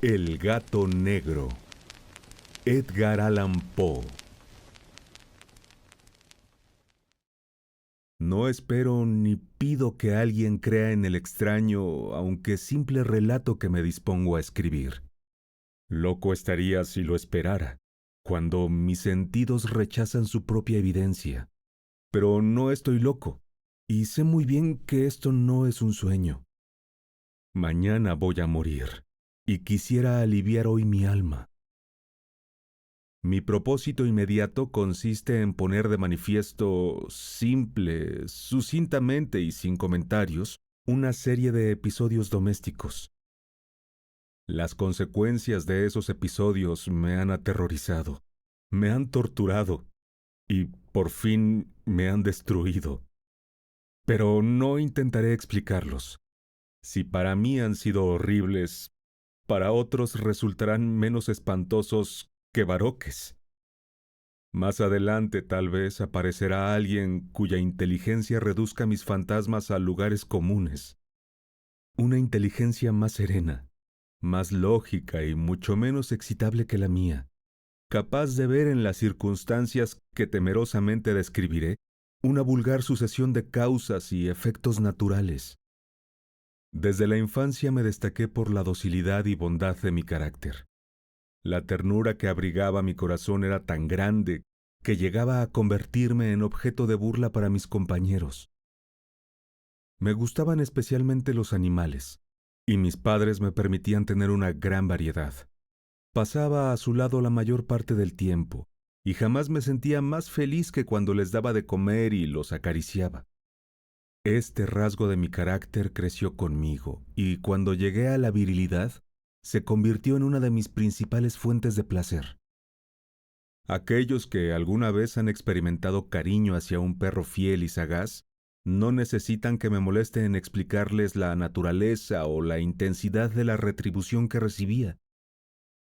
El gato negro. Edgar Allan Poe. No espero ni pido que alguien crea en el extraño, aunque simple relato que me dispongo a escribir. Loco estaría si lo esperara, cuando mis sentidos rechazan su propia evidencia. Pero no estoy loco, y sé muy bien que esto no es un sueño. Mañana voy a morir, y quisiera aliviar hoy mi alma. Mi propósito inmediato consiste en poner de manifiesto, simple, sucintamente y sin comentarios, una serie de episodios domésticos. Las consecuencias de esos episodios me han aterrorizado, me han torturado y, por fin, me han destruido. Pero no intentaré explicarlos. Si para mí han sido horribles, para otros resultarán menos espantosos que baroques. Más adelante tal vez aparecerá alguien cuya inteligencia reduzca mis fantasmas a lugares comunes. Una inteligencia más serena, más lógica y mucho menos excitable que la mía, capaz de ver en las circunstancias que temerosamente describiré una vulgar sucesión de causas y efectos naturales. Desde la infancia me destaqué por la docilidad y bondad de mi carácter. La ternura que abrigaba mi corazón era tan grande que llegaba a convertirme en objeto de burla para mis compañeros. Me gustaban especialmente los animales, y mis padres me permitían tener una gran variedad. Pasaba a su lado la mayor parte del tiempo, y jamás me sentía más feliz que cuando les daba de comer y los acariciaba. Este rasgo de mi carácter creció conmigo, y cuando llegué a la virilidad, se convirtió en una de mis principales fuentes de placer. Aquellos que alguna vez han experimentado cariño hacia un perro fiel y sagaz, no necesitan que me moleste en explicarles la naturaleza o la intensidad de la retribución que recibía.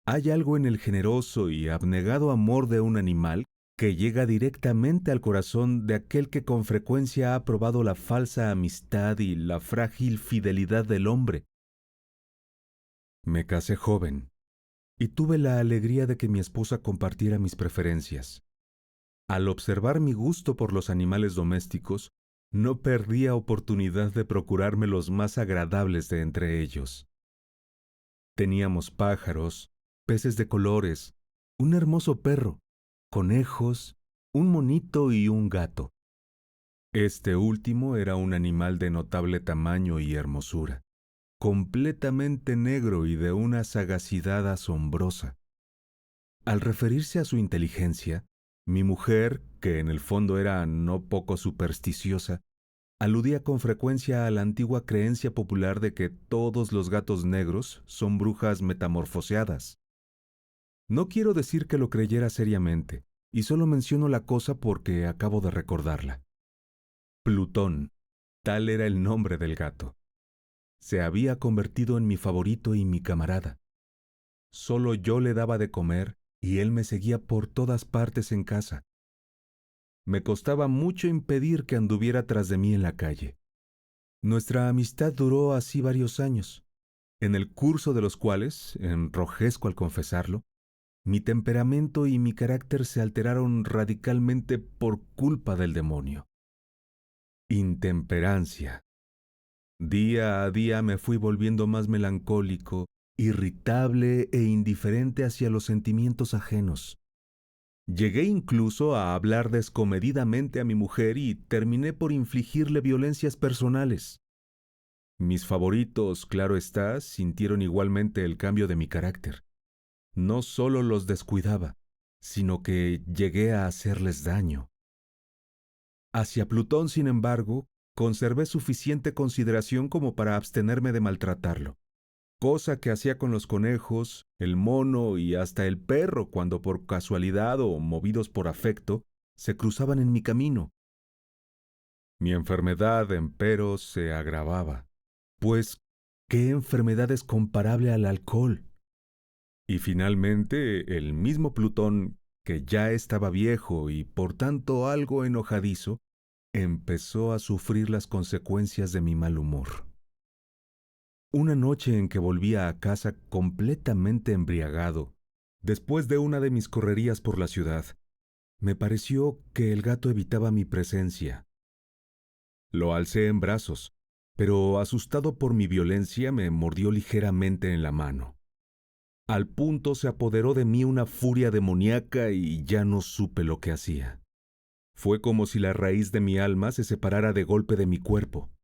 Hay algo en el generoso y abnegado amor de un animal que llega directamente al corazón de aquel que con frecuencia ha probado la falsa amistad y la frágil fidelidad del hombre. Me casé joven y tuve la alegría de que mi esposa compartiera mis preferencias. Al observar mi gusto por los animales domésticos, no perdía oportunidad de procurarme los más agradables de entre ellos. Teníamos pájaros, peces de colores, un hermoso perro, conejos, un monito y un gato. Este último era un animal de notable tamaño y hermosura, completamente negro y de una sagacidad asombrosa. Al referirse a su inteligencia, mi mujer, que en el fondo era no poco supersticiosa, aludía con frecuencia a la antigua creencia popular de que todos los gatos negros son brujas metamorfoseadas. No quiero decir que lo creyera seriamente, y solo menciono la cosa porque acabo de recordarla. Plutón, tal era el nombre del gato. Se había convertido en mi favorito y mi camarada. Solo yo le daba de comer y él me seguía por todas partes en casa. Me costaba mucho impedir que anduviera tras de mí en la calle. Nuestra amistad duró así varios años, en el curso de los cuales, enrojezco al confesarlo, mi temperamento y mi carácter se alteraron radicalmente por culpa del demonio. Intemperancia. Día a día me fui volviendo más melancólico, irritable e indiferente hacia los sentimientos ajenos. Llegué incluso a hablar descomedidamente a mi mujer y terminé por infligirle violencias personales. Mis favoritos, claro está, sintieron igualmente el cambio de mi carácter. No solo los descuidaba, sino que llegué a hacerles daño. Hacia Plutón, sin embargo, conservé suficiente consideración como para abstenerme de maltratarlo, cosa que hacía con los conejos, el mono y hasta el perro cuando por casualidad o movidos por afecto se cruzaban en mi camino. Mi enfermedad, empero, se agravaba, pues, ¿qué enfermedad es comparable al alcohol? Y finalmente, el mismo Plutón, que ya estaba viejo y por tanto algo enojadizo, empezó a sufrir las consecuencias de mi mal humor. Una noche en que volvía a casa completamente embriagado, después de una de mis correrías por la ciudad, me pareció que el gato evitaba mi presencia. Lo alcé en brazos, pero asustado por mi violencia me mordió ligeramente en la mano. Al punto se apoderó de mí una furia demoníaca y ya no supe lo que hacía. Fue como si la raíz de mi alma se separara de golpe de mi cuerpo.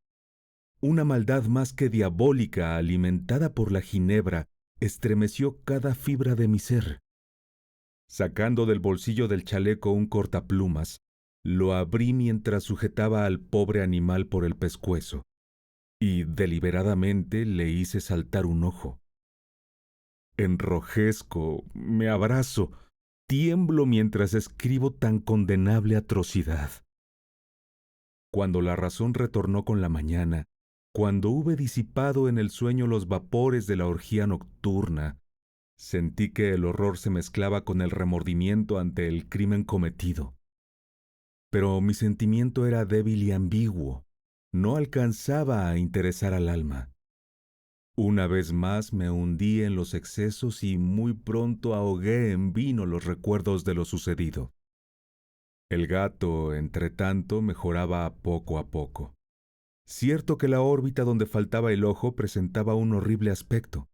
Una maldad más que diabólica, alimentada por la ginebra, estremeció cada fibra de mi ser. Sacando del bolsillo del chaleco un cortaplumas, lo abrí mientras sujetaba al pobre animal por el pescuezo, y deliberadamente le hice saltar un ojo. Enrojezco, me abrazo, tiemblo mientras escribo tan condenable atrocidad. Cuando la razón retornó con la mañana, cuando hube disipado en el sueño los vapores de la orgía nocturna, sentí que el horror se mezclaba con el remordimiento ante el crimen cometido. Pero mi sentimiento era débil y ambiguo, no alcanzaba a interesar al alma. Una vez más me hundí en los excesos y muy pronto ahogué en vino los recuerdos de lo sucedido. El gato, entre tanto, mejoraba poco a poco. Cierto que la órbita donde faltaba el ojo presentaba un horrible aspecto,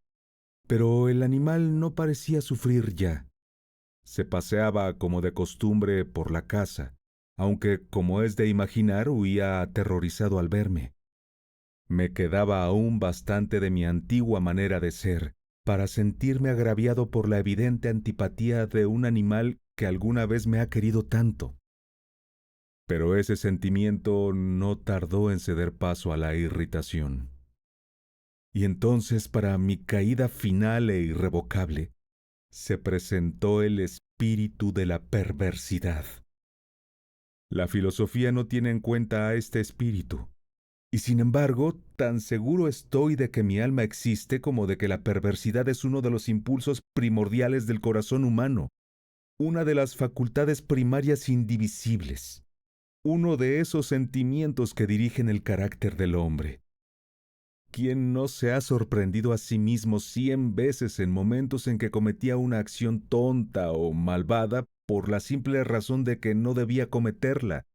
pero el animal no parecía sufrir ya. Se paseaba como de costumbre por la casa, aunque, como es de imaginar, huía aterrorizado al verme. Me quedaba aún bastante de mi antigua manera de ser para sentirme agraviado por la evidente antipatía de un animal que alguna vez me ha querido tanto. Pero ese sentimiento no tardó en ceder paso a la irritación. Y entonces, para mi caída final e irrevocable, se presentó el espíritu de la perversidad. La filosofía no tiene en cuenta a este espíritu, y sin embargo, tan seguro estoy de que mi alma existe como de que la perversidad es uno de los impulsos primordiales del corazón humano, una de las facultades primarias indivisibles, uno de esos sentimientos que dirigen el carácter del hombre. ¿Quién no se ha sorprendido a sí mismo 100 veces en momentos en que cometía una acción tonta o malvada por la simple razón de que no debía cometerla?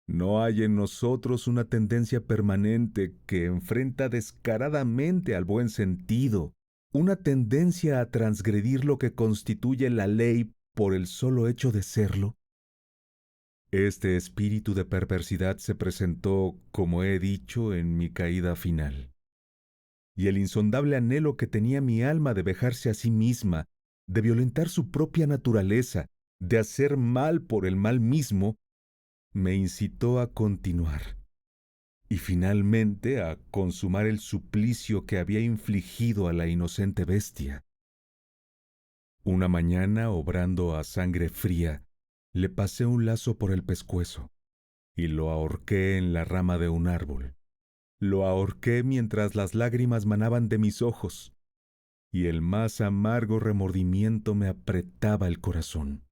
¿No hay en nosotros una tendencia permanente que enfrenta descaradamente al buen sentido, una tendencia a transgredir lo que constituye la ley por el solo hecho de serlo? Este espíritu de perversidad se presentó, como he dicho, en mi caída final. Y el insondable anhelo que tenía mi alma de vejarse a sí misma, de violentar su propia naturaleza, de hacer mal por el mal mismo, me incitó a continuar, y finalmente a consumar el suplicio que había infligido a la inocente bestia. Una mañana, obrando a sangre fría, le pasé un lazo por el pescuezo y lo ahorqué en la rama de un árbol. Lo ahorqué mientras las lágrimas manaban de mis ojos, y el más amargo remordimiento me apretaba el corazón.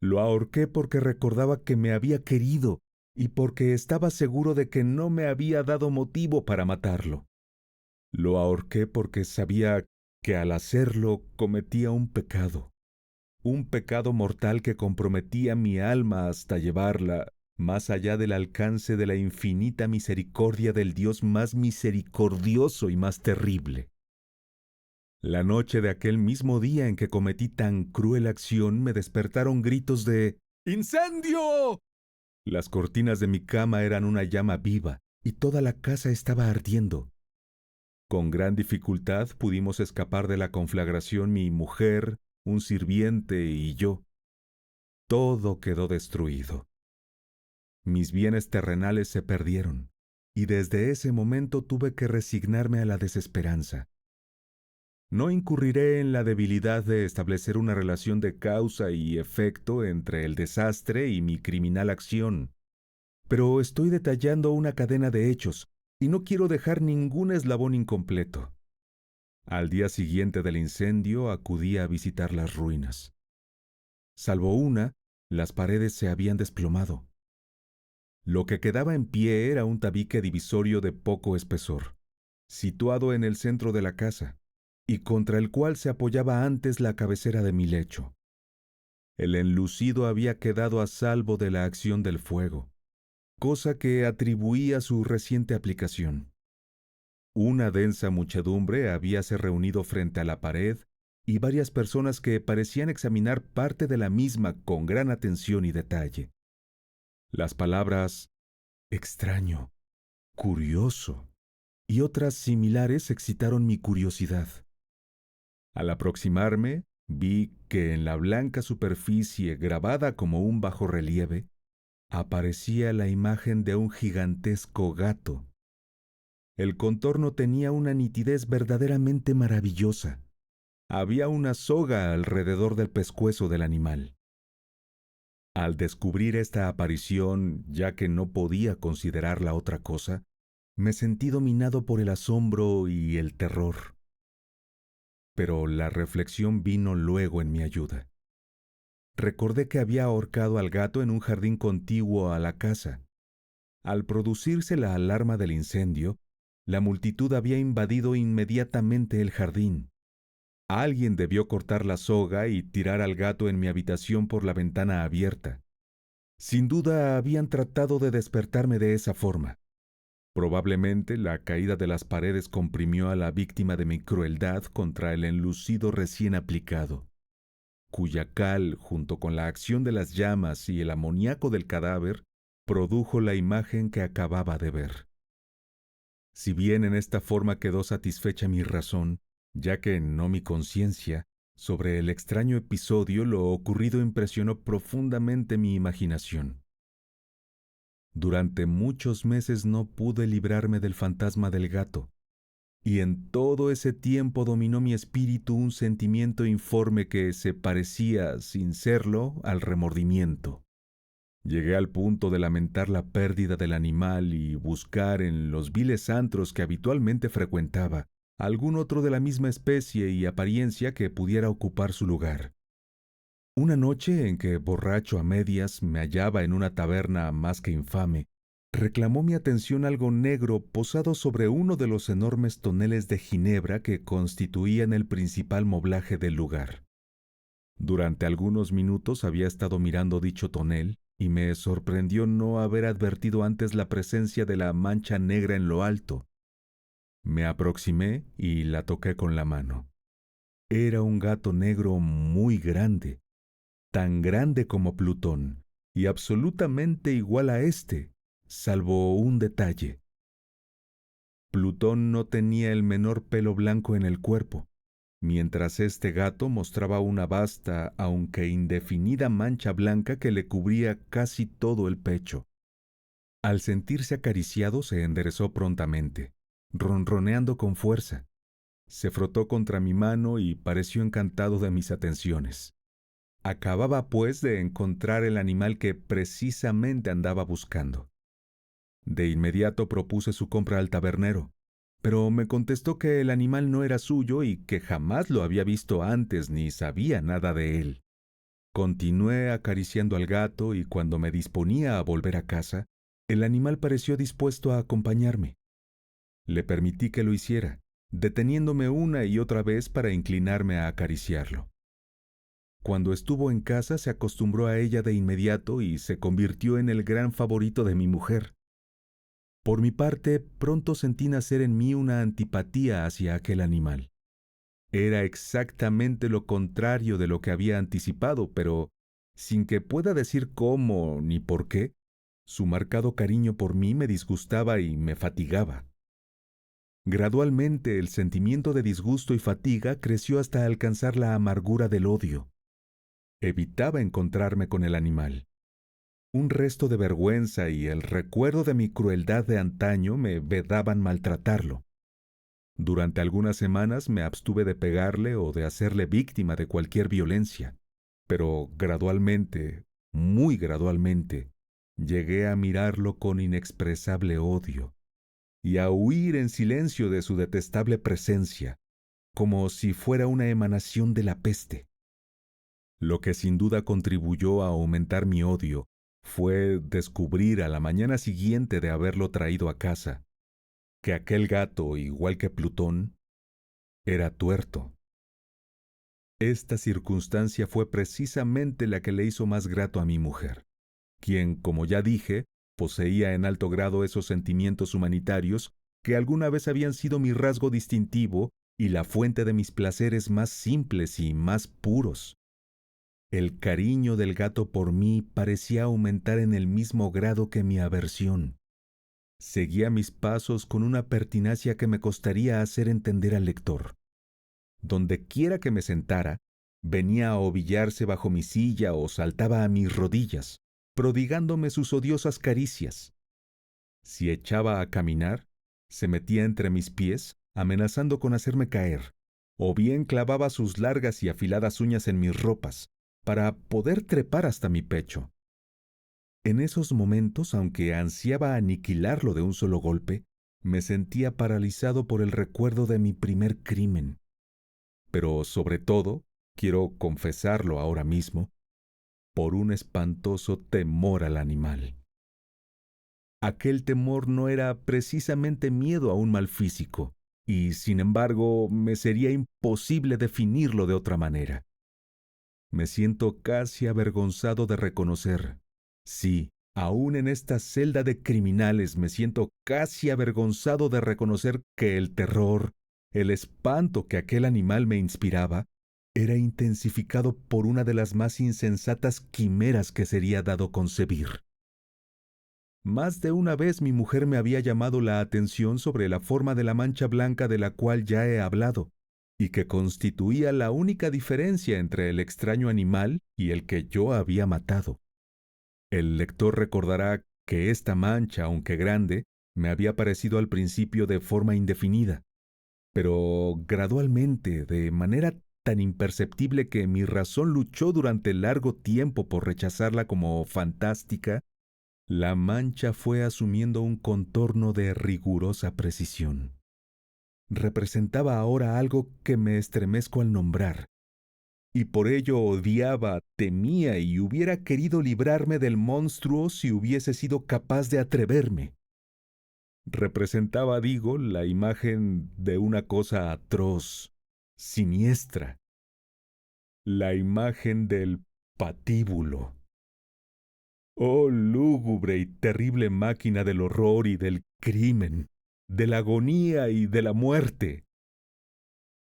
Lo ahorqué porque recordaba que me había querido y porque estaba seguro de que no me había dado motivo para matarlo. Lo ahorqué porque sabía que al hacerlo cometía un pecado mortal que comprometía mi alma hasta llevarla más allá del alcance de la infinita misericordia del Dios más misericordioso y más terrible. La noche de aquel mismo día en que cometí tan cruel acción me despertaron gritos de ¡Incendio! Las cortinas de mi cama eran una llama viva y toda la casa estaba ardiendo. Con gran dificultad pudimos escapar de la conflagración mi mujer, un sirviente y yo. Todo quedó destruido. Mis bienes terrenales se perdieron, y desde ese momento tuve que resignarme a la desesperanza. No incurriré en la debilidad de establecer una relación de causa y efecto entre el desastre y mi criminal acción, pero estoy detallando una cadena de hechos y no quiero dejar ningún eslabón incompleto. Al día siguiente del incendio acudí a visitar las ruinas. Salvo una, las paredes se habían desplomado. Lo que quedaba en pie era un tabique divisorio de poco espesor. situado en el centro de la casa, y contra el cual se apoyaba antes la cabecera de mi lecho. El enlucido había quedado a salvo de la acción del fuego, cosa que atribuí a su reciente aplicación. Una densa muchedumbre habíase reunido frente a la pared y varias personas que parecían examinar parte de la misma con gran atención y detalle. Las palabras extraño, curioso y otras similares excitaron mi curiosidad. Al aproximarme, vi que en la blanca superficie grabada como un bajorrelieve aparecía la imagen de un gigantesco gato. El contorno tenía una nitidez verdaderamente maravillosa. Había una soga alrededor del pescuezo del animal. Al descubrir esta aparición, ya que no podía considerarla otra cosa, me sentí dominado por el asombro y el terror. Pero la reflexión vino luego en mi ayuda. Recordé que había ahorcado al gato en un jardín contiguo a la casa. Al producirse la alarma del incendio, la multitud había invadido inmediatamente el jardín. Alguien debió cortar la soga y tirar al gato en mi habitación por la ventana abierta. Sin duda habían tratado de despertarme de esa forma. Probablemente la caída de las paredes comprimió a la víctima de mi crueldad contra el enlucido recién aplicado, cuya cal, junto con la acción de las llamas y el amoníaco del cadáver, produjo la imagen que acababa de ver. Si bien en esta forma quedó satisfecha mi razón, ya que no mi conciencia, sobre el extraño episodio lo ocurrido impresionó profundamente mi imaginación. Durante muchos meses no pude librarme del fantasma del gato, y en todo ese tiempo dominó mi espíritu un sentimiento informe que se parecía, sin serlo, al remordimiento. Llegué al punto de lamentar la pérdida del animal y buscar en los viles antros que habitualmente frecuentaba algún otro de la misma especie y apariencia que pudiera ocupar su lugar. Una noche en que, borracho a medias, me hallaba en una taberna más que infame, reclamó mi atención algo negro posado sobre uno de los enormes toneles de ginebra que constituían el principal moblaje del lugar. Durante algunos minutos había estado mirando dicho tonel y me sorprendió no haber advertido antes la presencia de la mancha negra en lo alto. Me aproximé y la toqué con la mano. Era un gato negro muy grande, tan grande como Plutón, y absolutamente igual a éste, salvo un detalle. Plutón no tenía el menor pelo blanco en el cuerpo, mientras este gato mostraba una vasta, aunque indefinida mancha blanca que le cubría casi todo el pecho. Al sentirse acariciado se enderezó prontamente, ronroneando con fuerza. Se frotó contra mi mano y pareció encantado de mis atenciones. Acababa, pues, de encontrar el animal que precisamente andaba buscando. De inmediato propuse su compra al tabernero, pero me contestó que el animal no era suyo y que jamás lo había visto antes ni sabía nada de él. Continué acariciando al gato y cuando me disponía a volver a casa, el animal pareció dispuesto a acompañarme. Le permití que lo hiciera, deteniéndome una y otra vez para inclinarme a acariciarlo. Cuando estuvo en casa se acostumbró a ella de inmediato y se convirtió en el gran favorito de mi mujer. Por mi parte, pronto sentí nacer en mí una antipatía hacia aquel animal. Era exactamente lo contrario de lo que había anticipado, pero, sin que pueda decir cómo ni por qué, su marcado cariño por mí me disgustaba y me fatigaba. Gradualmente el sentimiento de disgusto y fatiga creció hasta alcanzar la amargura del odio. Evitaba encontrarme con el animal. Un resto de vergüenza y el recuerdo de mi crueldad de antaño me vedaban maltratarlo. Durante algunas semanas me abstuve de pegarle o de hacerle víctima de cualquier violencia, pero gradualmente, muy gradualmente, llegué a mirarlo con inexpresable odio y a huir en silencio de su detestable presencia, como si fuera una emanación de la peste. Lo que sin duda contribuyó a aumentar mi odio fue descubrir a la mañana siguiente de haberlo traído a casa que aquel gato, igual que Plutón, era tuerto. Esta circunstancia fue precisamente la que le hizo más grato a mi mujer, quien, como ya dije, poseía en alto grado esos sentimientos humanitarios que alguna vez habían sido mi rasgo distintivo y la fuente de mis placeres más simples y más puros. El cariño del gato por mí parecía aumentar en el mismo grado que mi aversión. Seguía mis pasos con una pertinacia que me costaría hacer entender al lector. Donde quiera que me sentara, venía a ovillarse bajo mi silla o saltaba a mis rodillas, prodigándome sus odiosas caricias. Si echaba a caminar, se metía entre mis pies, amenazando con hacerme caer, o bien clavaba sus largas y afiladas uñas en mis ropas, para poder trepar hasta mi pecho. En esos momentos, aunque ansiaba aniquilarlo de un solo golpe, me sentía paralizado por el recuerdo de mi primer crimen. Pero sobre todo, quiero confesarlo ahora mismo, por un espantoso temor al animal. Aquel temor no era precisamente miedo a un mal físico, y sin embargo me sería imposible definirlo de otra manera. Me siento casi avergonzado de reconocer, sí, aún en esta celda de criminales me siento casi avergonzado de reconocer que el terror, el espanto que aquel animal me inspiraba, era intensificado por una de las más insensatas quimeras que sería dado concebir. Más de una vez mi mujer me había llamado la atención sobre la forma de la mancha blanca de la cual ya he hablado, y que constituía la única diferencia entre el extraño animal y el que yo había matado. El lector recordará que esta mancha, aunque grande, me había parecido al principio de forma indefinida, pero gradualmente, de manera tan imperceptible que mi razón luchó durante largo tiempo por rechazarla como fantástica, la mancha fue asumiendo un contorno de rigurosa precisión. Representaba ahora algo que me estremezco al nombrar, y por ello odiaba, temía y hubiera querido librarme del monstruo si hubiese sido capaz de atreverme. Representaba, digo, la imagen de una cosa atroz, siniestra, la imagen del patíbulo. Oh lúgubre y terrible máquina del horror y del crimen, de la agonía y de la muerte.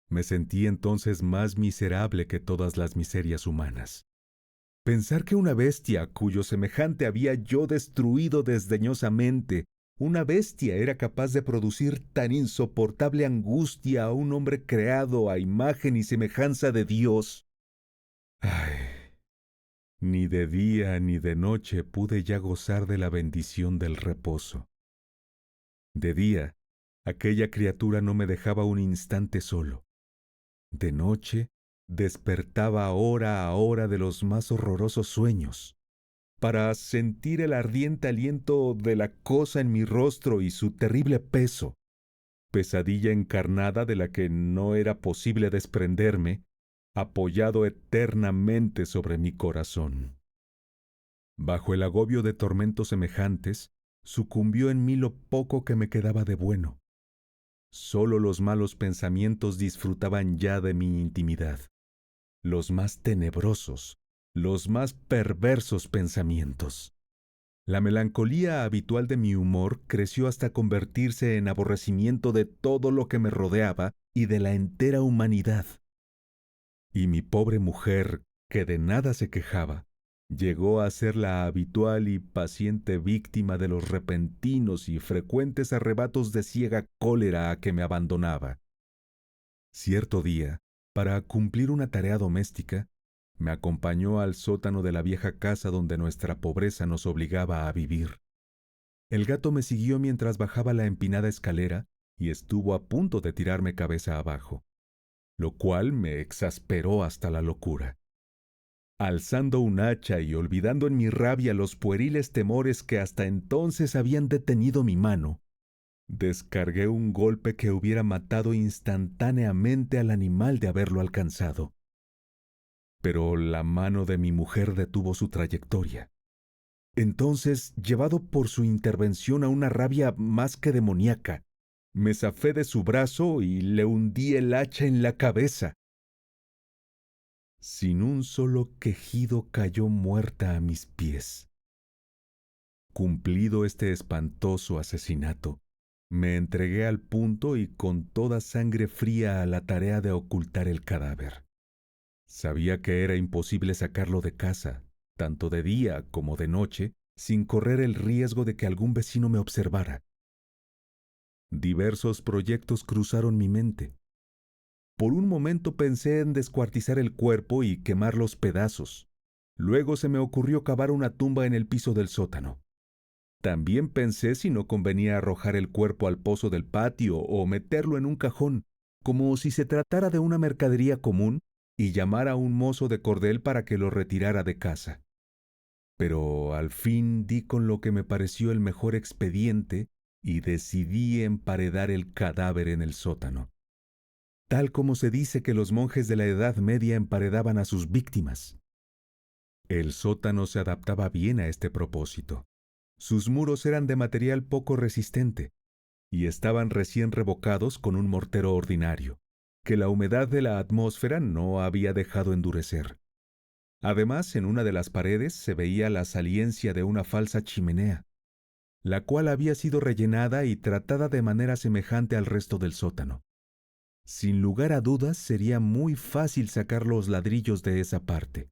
Me sentí entonces más miserable que todas las miserias humanas. Pensar que una bestia cuyo semejante había yo destruido desdeñosamente, una bestia era capaz de producir tan insoportable angustia a un hombre creado a imagen y semejanza de Dios. Ay, ni de día ni de noche pude ya gozar de la bendición del reposo. De día, aquella criatura no me dejaba un instante solo. De noche, despertaba hora a hora de los más horrorosos sueños, para sentir el ardiente aliento de la cosa en mi rostro y su terrible peso, pesadilla encarnada de la que no era posible desprenderme, apoyado eternamente sobre mi corazón. Bajo el agobio de tormentos semejantes, sucumbió en mí lo poco que me quedaba de bueno. Solo los malos pensamientos disfrutaban ya de mi intimidad, los más tenebrosos, los más perversos pensamientos. La melancolía habitual de mi humor creció hasta convertirse en aborrecimiento de todo lo que me rodeaba y de la entera humanidad. Y mi pobre mujer, que de nada se quejaba, llegó a ser la habitual y paciente víctima de los repentinos y frecuentes arrebatos de ciega cólera a que me abandonaba. Cierto día, para cumplir una tarea doméstica, me acompañó al sótano de la vieja casa donde nuestra pobreza nos obligaba a vivir. El gato me siguió mientras bajaba la empinada escalera y estuvo a punto de tirarme cabeza abajo, lo cual me exasperó hasta la locura. Alzando un hacha y olvidando en mi rabia los pueriles temores que hasta entonces habían detenido mi mano, descargué un golpe que hubiera matado instantáneamente al animal de haberlo alcanzado. Pero la mano de mi mujer detuvo su trayectoria. Entonces, llevado por su intervención a una rabia más que demoníaca, Me zafé de su brazo y le hundí el hacha en la cabeza. Sin un solo quejido cayó muerta a mis pies. Cumplido este espantoso asesinato, me entregué al punto y con toda sangre fría a la tarea de ocultar el cadáver. Sabía que era imposible sacarlo de casa, tanto de día como de noche, sin correr el riesgo de que algún vecino me observara. Diversos proyectos cruzaron mi mente. Por un momento pensé en descuartizar el cuerpo y quemar los pedazos. Luego se me ocurrió cavar una tumba en el piso del sótano. También pensé si no convenía arrojar el cuerpo al pozo del patio o meterlo en un cajón, como si se tratara de una mercadería común, y llamar a un mozo de cordel para que lo retirara de casa. Pero al fin di con lo que me pareció el mejor expediente y decidí emparedar el cadáver en el sótano, tal como se dice que los monjes de la Edad Media emparedaban a sus víctimas. El sótano se adaptaba bien a este propósito. Sus muros eran de material poco resistente y estaban recién revocados con un mortero ordinario, que la humedad de la atmósfera no había dejado endurecer. Además, en una de las paredes se veía la saliencia de una falsa chimenea, la cual había sido rellenada y tratada de manera semejante al resto del sótano. Sin lugar a dudas, sería muy fácil sacar los ladrillos de esa parte,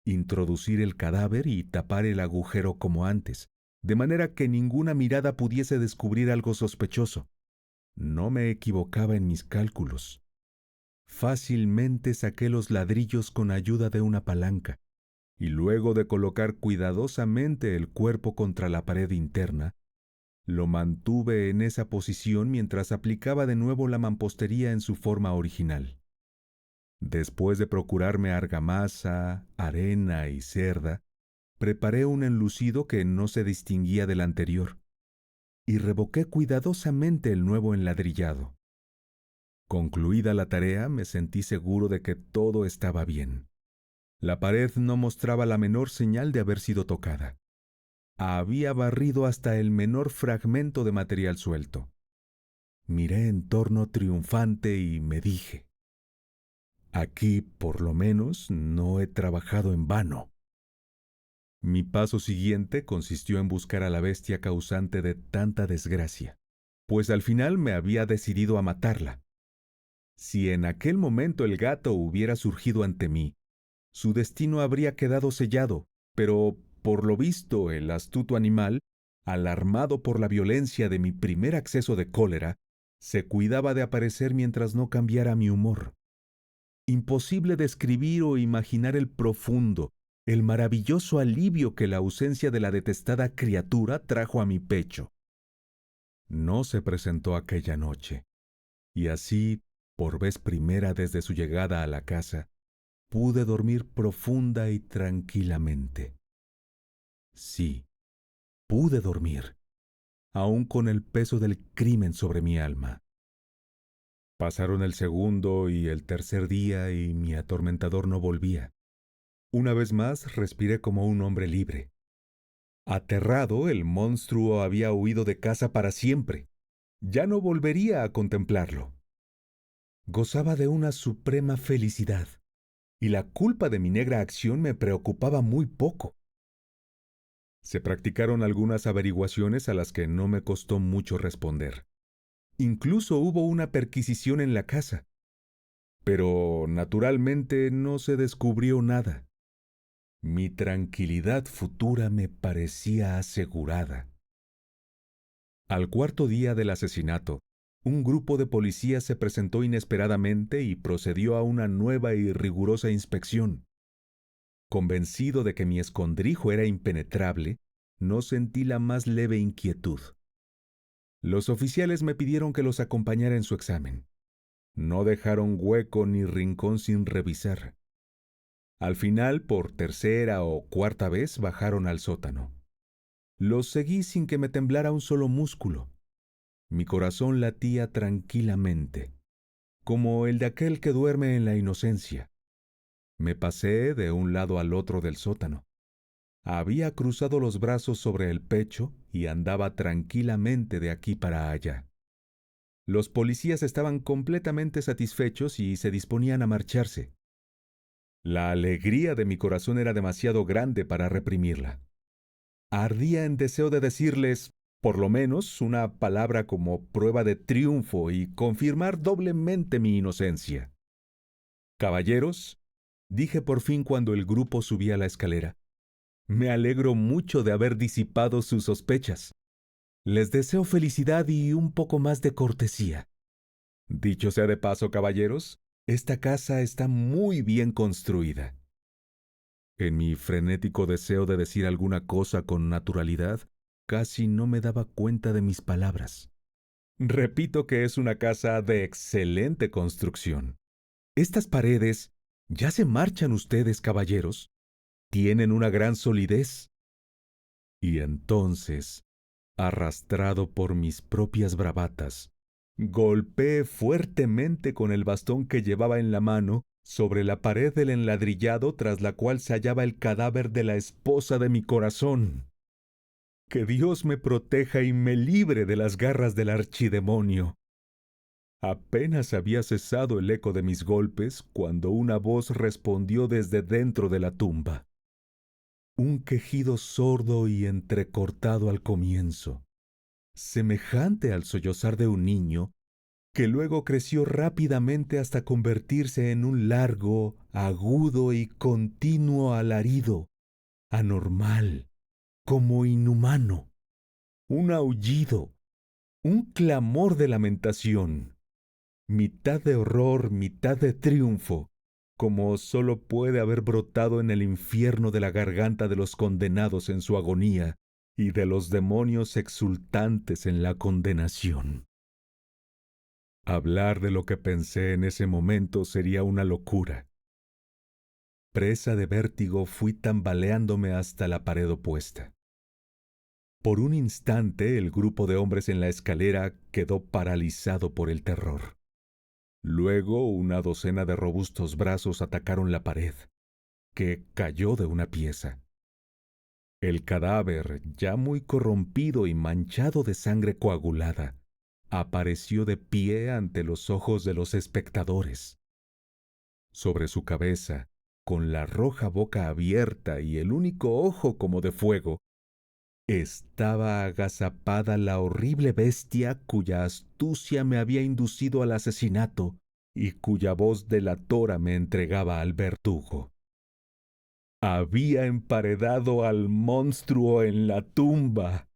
introducir el cadáver y tapar el agujero como antes, de manera que ninguna mirada pudiese descubrir algo sospechoso. No me equivocaba en mis cálculos. Fácilmente saqué los ladrillos con ayuda de una palanca, y luego de colocar cuidadosamente el cuerpo contra la pared interna, lo mantuve en esa posición mientras aplicaba de nuevo la mampostería en su forma original. Después de procurarme argamasa, arena y cerda, preparé un enlucido que no se distinguía del anterior, y revoqué cuidadosamente el nuevo enladrillado. Concluida la tarea, me sentí seguro de que todo estaba bien. La pared no mostraba la menor señal de haber sido tocada. Había barrido hasta el menor fragmento de material suelto. Miré en torno triunfante y me dije: aquí, por lo menos, no he trabajado en vano. Mi paso siguiente consistió en buscar a la bestia causante de tanta desgracia, pues al final me había decidido a matarla. Si en aquel momento el gato hubiera surgido ante mí, su destino habría quedado sellado, pero, por lo visto, el astuto animal, alarmado por la violencia de mi primer acceso de cólera, se cuidaba de aparecer mientras no cambiara mi humor. Imposible describir o imaginar el profundo, el maravilloso alivio que la ausencia de la detestada criatura trajo a mi pecho. No se presentó aquella noche, y así, por vez primera desde su llegada a la casa, pude dormir profunda y tranquilamente. Sí, pude dormir, aun con el peso del crimen sobre mi alma. Pasaron el segundo y el tercer día y mi atormentador no volvía. Una vez más respiré como un hombre libre. Aterrado, el monstruo había huido de casa para siempre. Ya no volvería a contemplarlo. Gozaba de una suprema felicidad, y la culpa de mi negra acción me preocupaba muy poco. Se practicaron algunas averiguaciones a las que no me costó mucho responder. Incluso hubo una perquisición en la casa. Pero, naturalmente, no se descubrió nada. Mi tranquilidad futura me parecía asegurada. Al cuarto día del asesinato, un grupo de policías se presentó inesperadamente y procedió a una nueva y rigurosa inspección. Convencido de que mi escondrijo era impenetrable, no sentí la más leve inquietud. Los oficiales me pidieron que los acompañara en su examen. No dejaron hueco ni rincón sin revisar. Al final, por tercera o cuarta vez, bajaron al sótano. Los seguí sin que me temblara un solo músculo. Mi corazón latía tranquilamente, como el de aquel que duerme en la inocencia. Me pasé de un lado al otro del sótano. Había cruzado los brazos sobre el pecho y andaba tranquilamente de aquí para allá. Los policías estaban completamente satisfechos y se disponían a marcharse. La alegría de mi corazón era demasiado grande para reprimirla. Ardía en deseo de decirles, por lo menos, una palabra como prueba de triunfo y confirmar doblemente mi inocencia. Caballeros, dije por fin cuando el grupo subía la escalera, me alegro mucho de haber disipado sus sospechas. Les deseo felicidad y un poco más de cortesía. Dicho sea de paso, caballeros, esta casa está muy bien construida. En mi frenético deseo de decir alguna cosa con naturalidad, casi no me daba cuenta de mis palabras. Repito que es una casa de excelente construcción. Estas paredes, ya se marchan ustedes, caballeros, tienen una gran solidez. Y entonces, arrastrado por mis propias bravatas, golpeé fuertemente con el bastón que llevaba en la mano sobre la pared del enladrillado tras la cual se hallaba el cadáver de la esposa de mi corazón. Que Dios me proteja y me libre de las garras del archidemonio. Apenas había cesado el eco de mis golpes cuando una voz respondió desde dentro de la tumba. Un quejido sordo y entrecortado al comienzo, semejante al sollozar de un niño, que luego creció rápidamente hasta convertirse en un largo, agudo y continuo alarido, anormal, como inhumano, un aullido, un clamor de lamentación, mitad de horror, mitad de triunfo, como sólo puede haber brotado en el infierno de la garganta de los condenados en su agonía y de los demonios exultantes en la condenación. Hablar de lo que pensé en ese momento sería una locura. Presa de vértigo fui tambaleándome hasta la pared opuesta. Por un instante el grupo de hombres en la escalera quedó paralizado por el terror. Luego una docena de robustos brazos atacaron la pared, que cayó de una pieza. El cadáver, ya muy corrompido y manchado de sangre coagulada, apareció de pie ante los ojos de los espectadores. Sobre su cabeza, con la roja boca abierta y el único ojo como de fuego, estaba agazapada la horrible bestia cuya astucia me había inducido al asesinato y cuya voz delatora me entregaba al verdugo. Había emparedado al monstruo en la tumba.